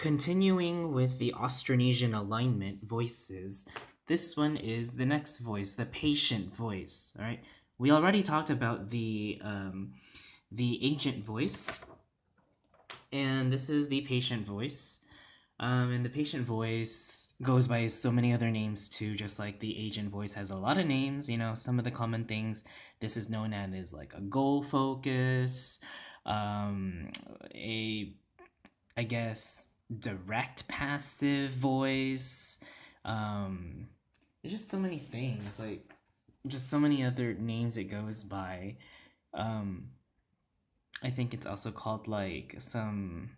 continuing with the Austronesian alignment voices, this one is the next voice, the patient voice. All right, we already talked about the agent voice, and this is the patient voice. And the patient voice goes by so many other names too, just like the agent voice has a lot of names. Some of the common things this is known as is like a goal focus, a I guess direct passive voice. Um, there's just so many things, like just so many other names it goes by. Um, I think it's also called like some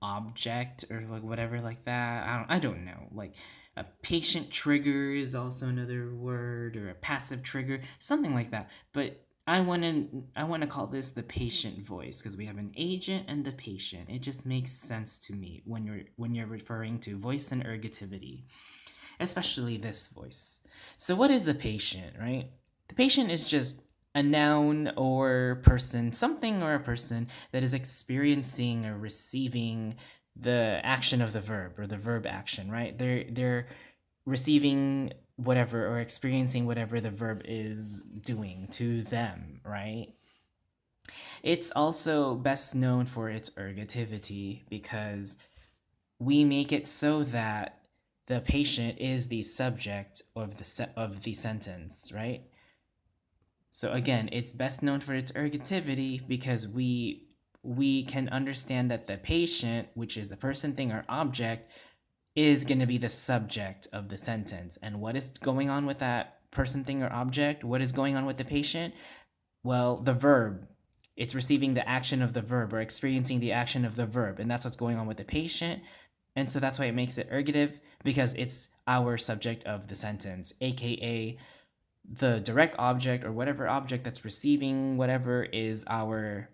object or like whatever like that. I don't know. Like a patient trigger is also another word, or a passive trigger, something like that. But I want to call this the patient voice because we have an agent and the patient. It just makes sense to me when you're referring to voice and ergativity, especially this voice. So what is the patient, right? The patient is just a noun or person, something or a person that is experiencing or receiving the action of the verb or the verb action, right? They're receiving whatever or experiencing whatever the verb is doing to them, right? It's also best known for its ergativity because we make it so that the patient is the subject of the sentence, right? So again, it's best known for its ergativity because we can understand that the patient, which is the person, thing, or object, is going to be the subject of the sentence. And what is going on with that person, thing, or object? What is going on with the patient? Well, the verb. It's receiving the action of the verb or experiencing the action of the verb. And that's what's going on with the patient. And so that's why it makes it ergative, because it's our subject of the sentence, aka the direct object or whatever object that's receiving whatever is our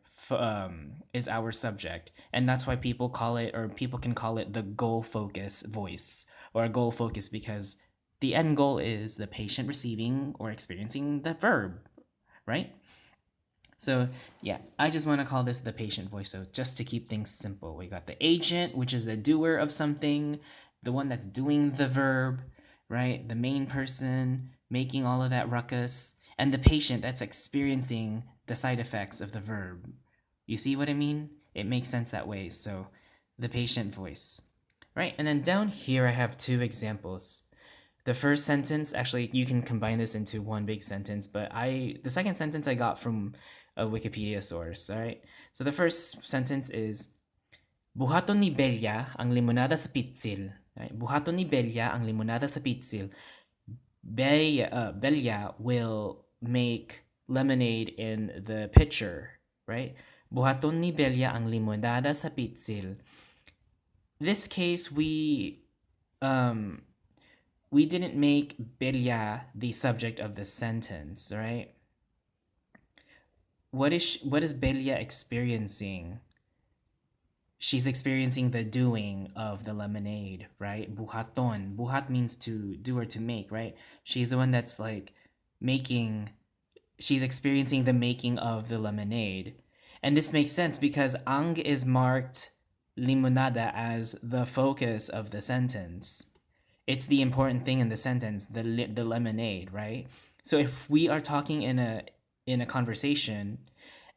subject. And that's why people call it, or people can call it, the goal focus voice or a goal focus, because the end goal is the patient receiving or experiencing the verb, right? So yeah, I just want to call this the patient voice. So just to keep things simple, we got the agent, which is the doer of something, the one that's doing the verb, right? The main person making all of that ruckus, and the patient that's experiencing the side effects of the verb. You see what I mean? It makes sense that way. So the patient voice, right? And then down here, I have two examples. The first sentence, actually, you can combine this into one big sentence, but the second sentence I got from a Wikipedia source, all right? So the first sentence is, buhaton ni Belia ang limonada sa pitsil. Right? Buhaton ni Belia ang limonada sa pitsil. Belia will make lemonade in the pitcher, right? Buhaton ni Belia ang limonada sa pitsil. This case, we didn't make Belia the subject of the sentence, right? What is Belia experiencing? She's experiencing the doing of the lemonade, right? Buhaton. Buhat means to do or to make, right? She's the one that's like making, she's experiencing the making of the lemonade. And this makes sense because ang is marked limonada as the focus of the sentence. It's the important thing in the sentence, the lemonade, right? So if we are talking in a conversation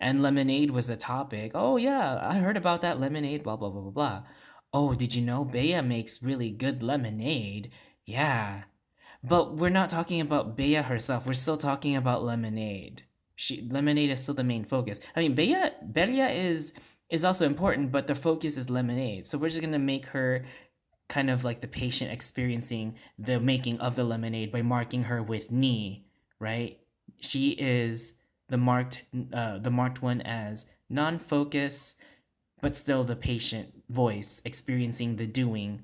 and lemonade was the topic, oh yeah, I heard about that lemonade, blah blah blah blah blah. Oh, did you know Bea makes really good lemonade? Yeah. But we're not talking about Bea herself. We're still talking about lemonade. Lemonade is still the main focus. I mean, Bea is also important, but the focus is lemonade. So we're just gonna make her kind of like the patient experiencing the making of the lemonade by marking her with ni, right? She is the marked one as non-focus, but still the patient voice experiencing the doing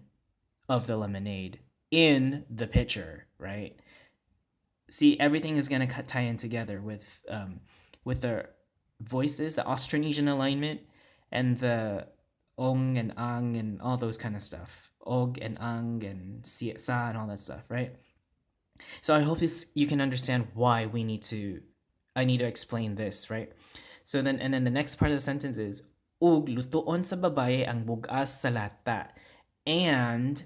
of the lemonade in the pitcher, right? See, everything is gonna tie in together with the voices, the Austronesian alignment, and the ong and ang and all those kind of stuff. Og and ang and sa and all that stuff, right? So I hope you can understand why I need to explain this, right? So then the next part of the sentence is, ug lutuon sa babae ang bugas sa lata. And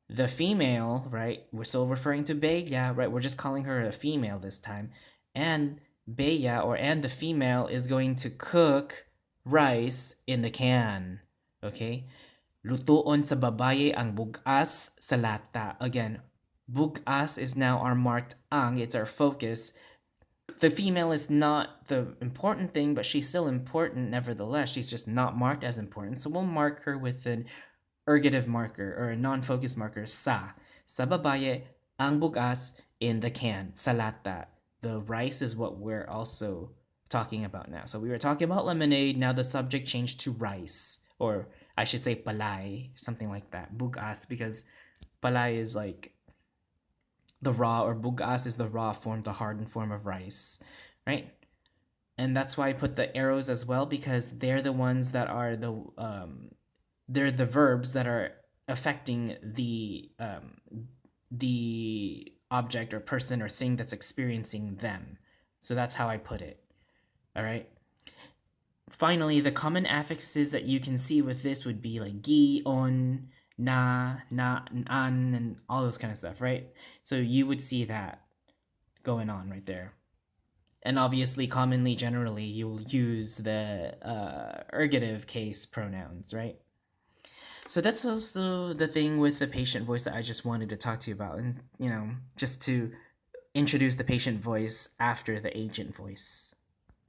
the female, right? We're still referring to Bella, right? We're just calling her a female this time. And Bella and the female is going to cook rice in the can. Okay? Lutuon sa babaye ang bugas sa lata. Again, bugas is now our marked ang. It's our focus. The female is not the important thing, but she's still important nevertheless. She's just not marked as important. So we'll mark her with an ergative marker or a non-focus marker, sa. Sa babaye, ang bugas in the can, sa lata. The rice is what we're also talking about now. So we were talking about lemonade, now the subject changed to rice, or I should say palay, something like that. Bugas, because palay is like the raw, or bugas is the raw form, the hardened form of rice, right? And that's why I put the arrows as well, because they're the ones that are they're the verbs that are affecting the object or person or thing that's experiencing them. So that's how I put it. All right. Finally, the common affixes that you can see with this would be like gi, on, na, an, and all those kind of stuff, right? So you would see that going on right there. And obviously, commonly, generally, you'll use the ergative case pronouns, right? So that's also the thing with the patient voice that I just wanted to talk to you about, and just to introduce the patient voice after the agent voice.